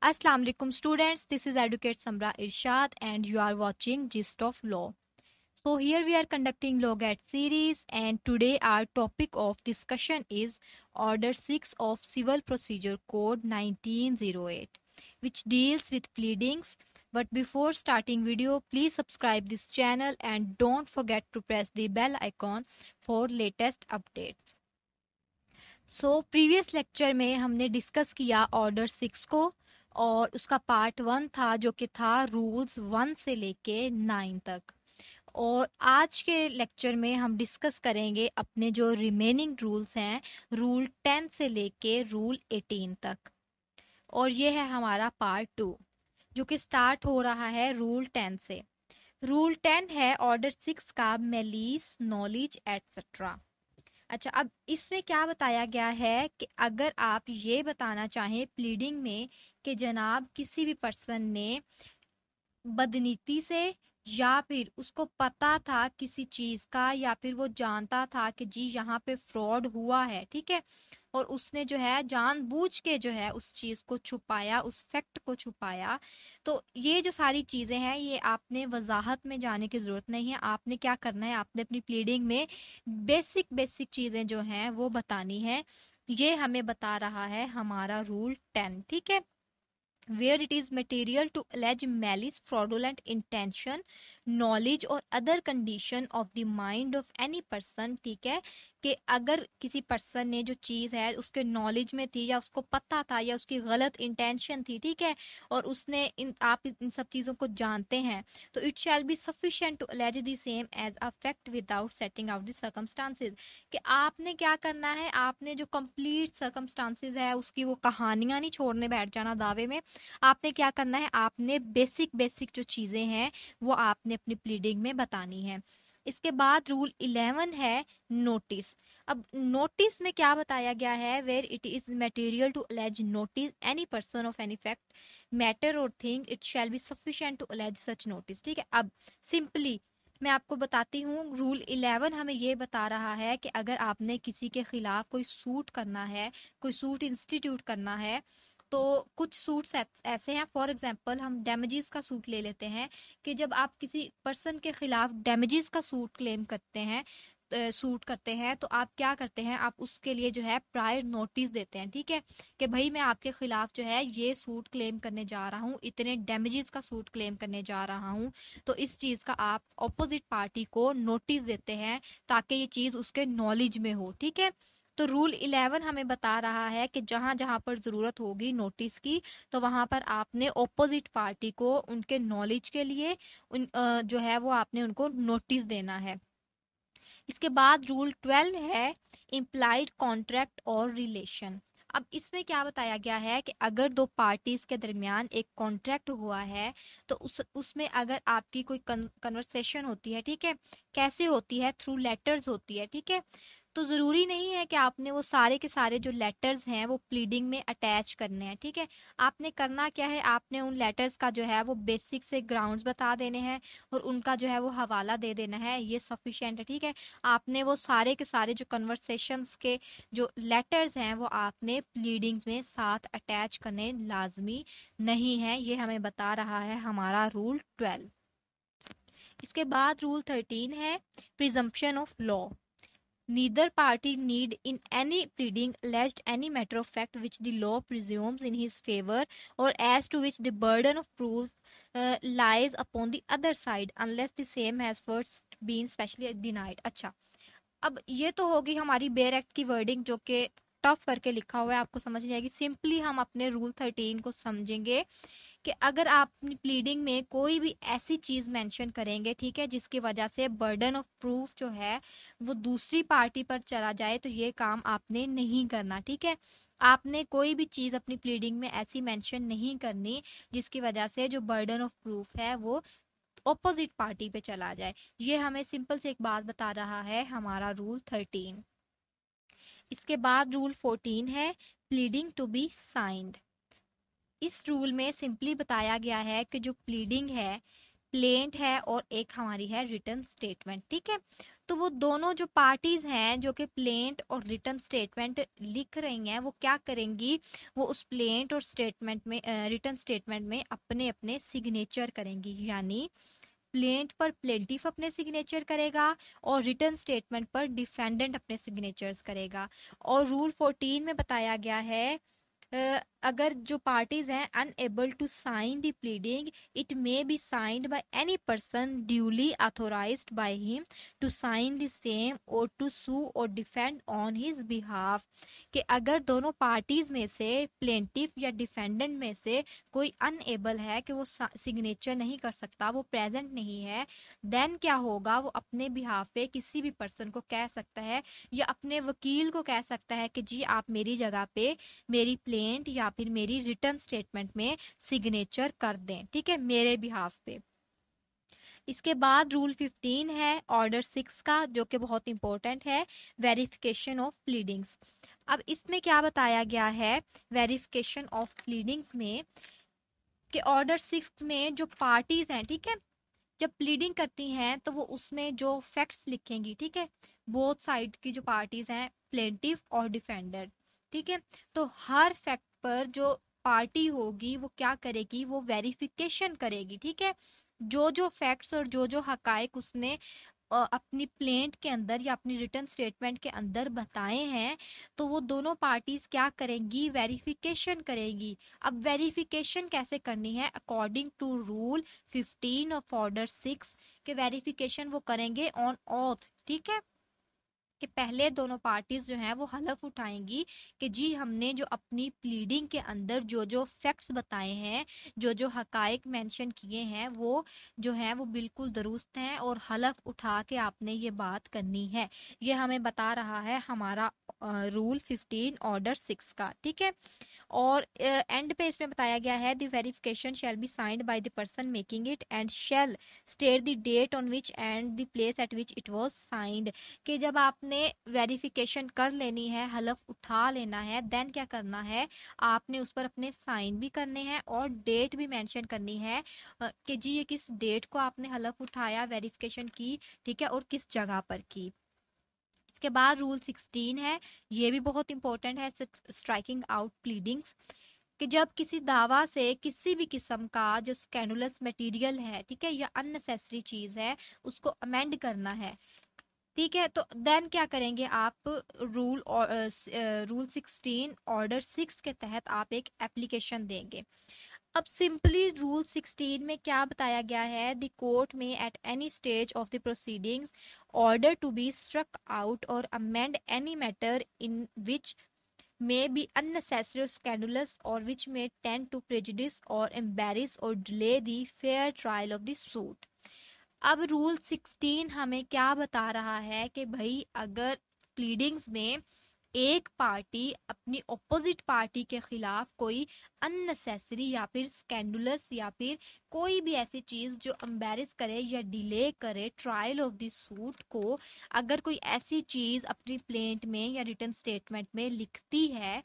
Assalamu alaikum students, this is Educate Samra Irshad and you are watching Gist of Law. So here we are conducting LawGat series and today our topic of discussion is Order 6 of Civil Procedure Code 1908 which deals with pleadings. But before starting video, please subscribe this channel and don't forget to press the bell icon for latest updates. So previous lecture में हमने discuss किया order 6 को और उसका part 1 था जो कि था रूल्स 1 से लेके 9 तक। और आज के लेक्चर में हम डिस्कस करेंगे अपने जो रिमेनिंग रूल्स हैं रूल 10 से लेके रूल 18 तक। और ये है हमारा पार्ट 2 जो कि स्टार्ट हो रहा है रूल 10 से। रूल 10 है ऑर्डर 6 का मैलिस, नॉलेज एटसेट्रा। अच्छा, अब इसमें क्या बताया गया है कि अगर आप ये बताना चाहें प्लीडिंग में कि जनाब किसी भी पर्सन ने बदनीति से या फिर उसको पता था किसी चीज का या फिर वो जानता था कि जी यहाँ पे फ्रॉड हुआ है, ठीक है, और उसने जो है जानबूझ के जो है उस चीज को छुपाया, उस फैक्ट को छुपाया, तो ये जो सारी चीजें हैं ये आपने वजाहत में जाने की जरूरत नहीं है। आपने क्या करना है, आपने अपनी प्लीडिंग में बेसिक चीजें जो हैं वो बतानी है। ये हमें बता रहा है हमारा रूल 10, ठीक है। Where it is material to allege malice, fraudulent intention, knowledge or other condition of the mind of any person, ठीक है, कि अगर किसी पर्सन ने जो चीज है उसके नॉलेज में थी या उसको पता था या उसकी गलत इंटेंशन थी, ठीक है, और उसने आप इन सब चीजों को जानते हैं, तो it shall be sufficient to allege the same as a fact without setting out the circumstances. कि आपने क्या करना है, आपने जो कंप्लीट सर्कमस्टांसेस है उसकी वो कहानियां नहीं छोड़ने बैठ जाना दावे में। आपने क्या करना है, आपने बेसिक जो चीजें हैं वो आपने अपनी प्लीडिंग में बतानी है। इसके बाद रूल 11 है नोटिस। अब नोटिस में क्या बताया गया है, where it is material to allege notice any person of any fact matter or thing it shall be sufficient to allege such notice, ठीक है। अब सिंपली मैं आपको बताती हूँ, रूल 11 हमें ये बता रहा है कि अगर आपने किसी के खिलाफ कोई सूट करना है, कोई सूट इंस्टीट्यूट करना है, तो कुछ सूट्स ऐसे हैं, फॉर एग्जांपल हम डैमेजेस का सूट ले लेते हैं कि जब आप किसी पर्सन के खिलाफ डैमेजेस का सूट क्लेम करते हैं, सूट करते हैं, तो आप क्या करते हैं, आप उसके लिए जो है प्रायर नोटिस देते हैं, ठीक है, कि भाई मैं आपके खिलाफ जो है ये सूट क्लेम करने जा रहा हूँ, इतने डैमेजेस का सूट क्लेम करने जा रहा हूँ। तो इस चीज का आप ऑपोजिट पार्टी को नोटिस देते हैं ताकि ये चीज उसके नॉलेज में हो, ठीक है। तो रूल 11 हमें बता रहा है कि जहां जहां पर जरूरत होगी नोटिस की, तो वहां पर आपने ऑपोजिट पार्टी को उनके नॉलेज के लिए जो है वो आपने उनको नोटिस देना है। इसके बाद रूल 12 है इम्प्लाइड कॉन्ट्रैक्ट और रिलेशन। अब इसमें क्या बताया गया है कि अगर दो पार्टीज के दरमियान एक कॉन्ट्रैक्ट हुआ है, तो उसमें अगर आपकी कोई कन्वर्सेशन होती है, ठीक है, कैसे होती है, थ्रू लेटर्स होती है, ठीक है, तो जरूरी नहीं है कि आपने वो सारे के सारे जो लेटर्स हैं वो प्लीडिंग में अटैच करने हैं, ठीक है। आपने करना क्या है, आपने उन लेटर्स का जो है वो बेसिक से ग्राउंड्स बता देने हैं और उनका जो है वो हवाला दे देना है, ये सफिशिएंट है, ठीक है। आपने वो सारे के सारे जो कन्वर्सेशंस के जो लेटर्स हैं वो आपने प्लीडिंग्स में साथ अटैच करने लाजमी नहीं है, ये हमें बता रहा है हमारा रूल 12। इसके बाद रूल 13 है presumption of law. Neither party need in any pleading alleged any matter of fact which the law presumes in his favor or as to which the burden of proof lies upon the other side unless the same has first been specially denied। अच्छा, अब ये तो होगी हमारी bare act की wording जो कि tough करके लिखा हुआ है, आपको समझ नहीं आएगी। सिंपली हम अपने रूल 13 को समझेंगे कि अगर आप अपनी प्लीडिंग में कोई भी ऐसी चीज मेंशन करेंगे, ठीक है, जिसकी वजह से बर्डन ऑफ प्रूफ जो है वो दूसरी पार्टी पर चला जाए, तो ये काम आपने नहीं करना, ठीक है। आपने कोई भी चीज अपनी प्लीडिंग में ऐसी मेंशन नहीं करनी जिसकी वजह से जो बर्डन ऑफ प्रूफ है वो ऑपोजिट पार्टी पे चला जाए। ये हमें सिंपल से एक बात बता रहा है हमारा रूल 13। इसके बाद रूल 14 है प्लीडिंग टू बी साइंड। इस रूल में सिंपली बताया गया है कि जो प्लीडिंग है, प्लेंट है और एक हमारी है रिटन स्टेटमेंट, ठीक है। तो वो दोनों जो पार्टीज हैं जो कि प्लेंट और रिटर्न स्टेटमेंट लिख रही हैं, वो क्या करेंगी, वो उस प्लेंट और स्टेटमेंट में रिटर्न स्टेटमेंट में अपने अपने सिग्नेचर करेंगी। यानी प्लेंट पर प्लेंटिफ अपने सिग्नेचर करेगा और रिटर्न स्टेटमेंट पर डिफेंडेंट अपने सिग्नेचर्स करेगा। और रूल 14 में बताया गया है अगर जो पार्टीज हैं unable to sign the pleading, it may be signed by any person duly authorised by him to sign the same or to sue or defend on his behalf. कि अगर दोनों पार्टीज में से प्लेंटिफ या defendant में से कोई unable है कि वो सिग्नेचर नहीं कर सकता, वो प्रेजेंट नहीं है, देन क्या होगा, वो अपने बिहाफ पे किसी भी पर्सन को कह सकता है या अपने वकील को कह सकता है कि जी आप मेरी जगह पे मेरी प्लेंट या फिर मेरी रिटर्न स्टेटमेंट में सिग्नेचर कर दें, ठीक है, मेरे बिहाफ पे। इसके बाद रूल 15 है ऑर्डर 6 का, जो कि बहुत इंपॉर्टेंट है, वेरिफिकेशन ऑफ प्लीडिंग्स। अब इसमें क्या बताया गया है वेरिफिकेशन ऑफ प्लीडिंग्स में, कि ऑर्डर 6 में जो पार्टीज हैं, ठीक है, जब प्लीडिंग करती हैं तो वो उसमें जो फैक्ट्स लिखेंगी, ठीक है, बोथ साइड की जो पार्टीज हैं प्लेंटिफ और डिफेंडर, ठीक है, तो हर फैक्ट पर जो पार्टी होगी वो क्या करेगी, वो वेरिफिकेशन करेगी, ठीक है, जो जो फैक्ट्स और जो जो हकाइक उसने अपनी प्लेंट के अंदर या अपनी रिटर्न स्टेटमेंट के अंदर बताए हैं, तो वो दोनों पार्टीज क्या करेंगी, वेरिफिकेशन करेगी। अब वेरिफिकेशन कैसे करनी है, according to rule 15 of order 6 के वेरिफिकेशन वो करेंगे ऑन ऑथ, ठीक है, कि पहले दोनों पार्टीज जो हैं वो हलफ उठाएंगी कि जी हमने जो अपनी प्लीडिंग के अंदर जो जो फैक्ट्स बताए हैं, जो जो हकाइक मेंशन किए हैं, वो जो है वो बिल्कुल दुरुस्त हैं और हलफ उठा के आपने ये बात करनी है। ये हमें बता रहा है हमारा रूल 15 ऑर्डर 6 का, ठीक है। और एंड पे इसमें बताया गया है the verification shall be signed by the person making it and shall state the date on which and the place at which it was signed. कि जब आपने वेरिफिकेशन कर लेनी है, हलफ उठा लेना है, देन क्या करना है, आपने उस पर अपने साइन भी करने हैं और डेट भी मेंशन करनी है कि जी ये किस डेट को आपने हलफ उठाया, वेरिफिकेशन की, ठीक है, और किस जगह पर की। इसके बाद रूल 16 है, ये भी बहुत इंपॉर्टेंट है, स्ट्राइकिंग आउट प्लीडिंग्स। कि जब किसी दावा से किसी भी किस्म का जो स्कैंडुलस मटेरियल है, ठीक है, या अननेसेसरी चीज है, उसको अमेंड करना है, ठीक है, तो देन क्या करेंगे आप, रूल 16 ऑर्डर 6 के तहत आप एक एप्लीकेशन देंगे। अब सिंपली रूल 16 में क्या बताया गया है, the court may at any stage of the proceedings order to be struck out or amend any matter in which may be unnecessary or scandalous or which may tend to prejudice or embarrass or delay the fair trial of the suit। अब rule 16 हमें क्या बता रहा है कि भाई अगर pleadings में एक पार्टी अपनी ऑपोजिट पार्टी के खिलाफ कोई अननेसेसरी या फिर स्कैंडुलस या फिर कोई भी ऐसी चीज जो एम्बैरेस करे या डिले करे ट्रायल ऑफ द सूट को, अगर कोई ऐसी चीज अपनी प्लेंट में या रिटर्न स्टेटमेंट में लिखती है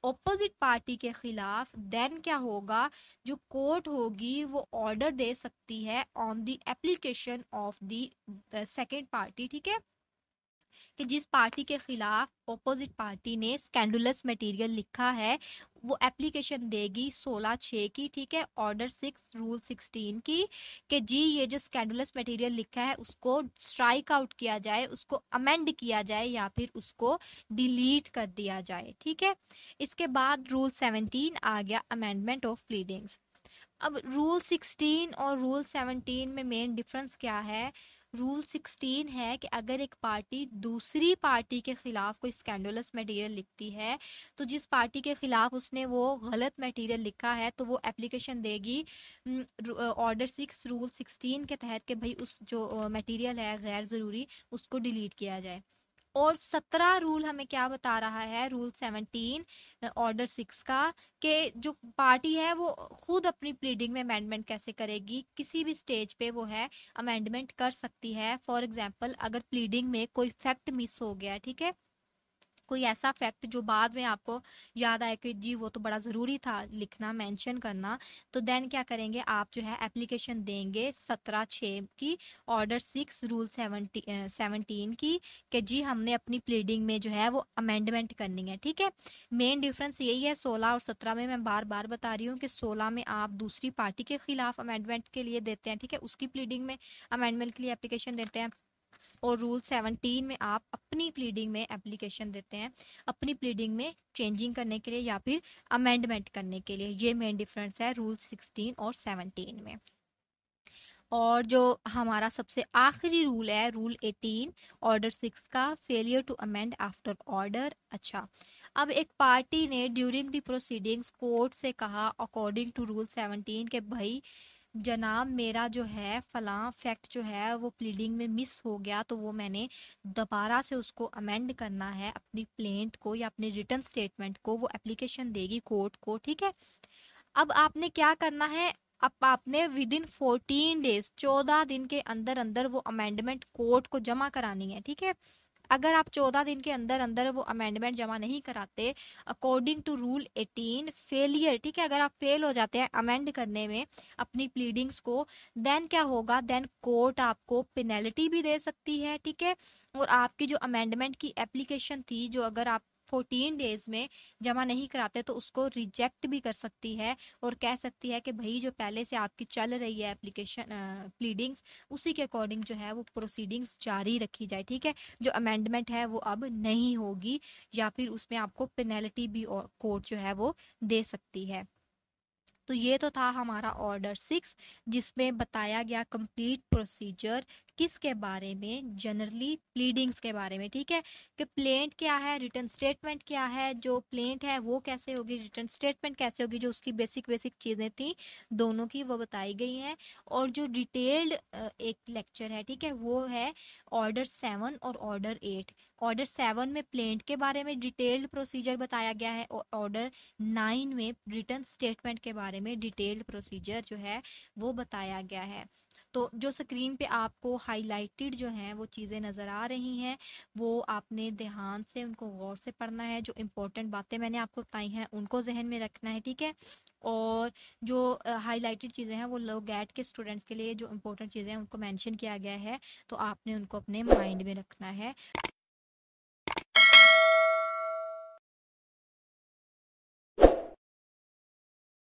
ऑपोजिट पार्टी के खिलाफ, देन क्या होगा, जो कोर्ट होगी वो ऑर्डर दे सकती है on the application of the second party, ठीक है, कि जिस पार्टी के खिलाफ ऑपोजिट पार्टी ने स्कैंडुलस मटेरियल लिखा है, वो एप्लीकेशन देगी 16/6 की, ठीक है, ऑर्डर 6 रूल 16 की, कि जी ये जो स्कैंडुलस मटेरियल लिखा है उसको स्ट्राइक आउट किया जाए, उसको अमेंड किया जाए या फिर उसको डिलीट कर दिया जाए, ठीक है। इसके बाद रूल 17 आ गया, अमेंडमेंट ऑफ प्लीडिंग्स। अब रूल 16 और रूल 17 में मेन डिफरेंस क्या है, रूल 16 है कि अगर एक पार्टी दूसरी पार्टी के खिलाफ कोई स्कैंडलस मटेरियल लिखती है, तो जिस पार्टी के खिलाफ उसने वो गलत मटेरियल लिखा है तो वो एप्लीकेशन देगी ऑर्डर 6 रूल 16 के तहत कि भाई उस जो मटेरियल है गैर ज़रूरी, उसको डिलीट किया जाए। और 17 रूल हमें क्या बता रहा है, रूल 17 ऑर्डर 6 का, कि जो पार्टी है वो खुद अपनी प्लीडिंग में अमेंडमेंट कैसे करेगी, किसी भी स्टेज पे वो है अमेंडमेंट कर सकती है। फॉर एग्जांपल अगर प्लीडिंग में कोई फैक्ट मिस हो गया, ठीक है, कोई ऐसा फैक्ट जो बाद में आपको याद आए कि जी वो तो बड़ा ज़रूरी था लिखना, मेंशन करना, तो देन क्या करेंगे, आप जो है एप्लीकेशन देंगे 17/6 की, ऑर्डर 6 रूल 17 की, कि जी हमने अपनी प्लीडिंग में जो है वो अमेंडमेंट करनी है। ठीक है, मेन डिफरेंस यही है 16 और 17 में। मैं बार बार बता रही हूँ कि 16 में आप दूसरी पार्टी के खिलाफ अमेंडमेंट के लिए देते हैं, ठीक है, उसकी प्लीडिंग में अमेंडमेंट के लिए एप्लीकेशन देते हैं, और रूल 17 में आप अपनी प्लीडिंग में एप्लीकेशन देते हैं, अपनी प्लीडिंग में चेंजिंग करने के लिए या फिर अमेंडमेंट करने के लिए। ये मेन डिफरेंस है रूल 16 और 17 में। और जो हमारा सबसे आखिरी रूल है रूल 18 ऑर्डर 6 का, failure to amend after order. अच्छा, अब एक पार्टी ने ड्यूरिंग द प्रोसीडिंग्स कोर्ट से कहा अकॉर्डिंग टू रूल 17 के भाई जनाब मेरा जो है फलां फैक्ट जो है वो प्लीडिंग में मिस हो गया, तो वो मैंने दोबारा से उसको अमेंड करना है, अपनी प्लेंट को या अपने रिटर्न स्टेटमेंट को वो एप्लीकेशन देगी कोर्ट को। ठीक है, अब आपने क्या करना है, अब आपने विद इन 14 डेज 14 दिन के अंदर अंदर वो अमेंडमेंट कोर्ट को जमा करानी है। ठीक है, अगर आप 14 दिन के अंदर अंदर वो अमेंडमेंट जमा नहीं कराते अकॉर्डिंग टू रूल 18 फेलियर, ठीक है, अगर आप फेल हो जाते हैं अमेंड करने में अपनी प्लीडिंग्स को, देन क्या होगा, देन कोर्ट आपको पेनल्टी भी दे सकती है। ठीक है, और आपकी जो अमेंडमेंट की एप्लीकेशन थी जो अगर आप 14 डेज में जमा नहीं कराते तो उसको रिजेक्ट भी कर सकती है, और कह सकती है कि भाई जो पहले से आपकी चल रही है एप्लीकेशन प्लीडिंग्स उसी के अकॉर्डिंग जो है वो प्रोसीडिंग्स जारी रखी जाए। ठीक है, जो अमेंडमेंट है वो अब नहीं होगी, या फिर उसमें आपको पेनल्टी भी कोर्ट जो है वो दे सकती है। तो ये तो था हमारा ऑर्डर 6 जिसमें बताया गया कंप्लीट प्रोसीजर किसके बारे में, जनरली प्लीडिंग्स के बारे में। ठीक है, कि प्लेंट क्या है, रिटर्न स्टेटमेंट क्या है, जो प्लेंट है वो कैसे होगी, रिटर्न स्टेटमेंट कैसे होगी, जो उसकी बेसिक बेसिक चीजें थी दोनों की वो बताई गई हैं। और जो डिटेल्ड एक लेक्चर है, ठीक है, वो है ऑर्डर 7 और ऑर्डर 8। ऑर्डर 7 में प्लेंट के बारे में डिटेल्ड प्रोसीजर बताया गया है, और ऑर्डर 9 में रिटर्न स्टेटमेंट के बारे में डिटेल्ड प्रोसीजर जो है वो बताया गया है। तो जो स्क्रीन पे आपको हाईलाइटेड जो हैं वो चीज़ें नज़र आ रही हैं, वो आपने ध्यान से उनको गौर से पढ़ना है, जो इम्पोर्टेंट बातें मैंने आपको बताई हैं उनको जहन में रखना है। ठीक है, और जो हाईलाइटेड चीज़ें हैं वो लो गैट के स्टूडेंट्स के लिए जो इम्पोर्टेंट चीज़ें हैं उनको मेंशन किया गया है, तो आपने उनको अपने माइंड में रखना है।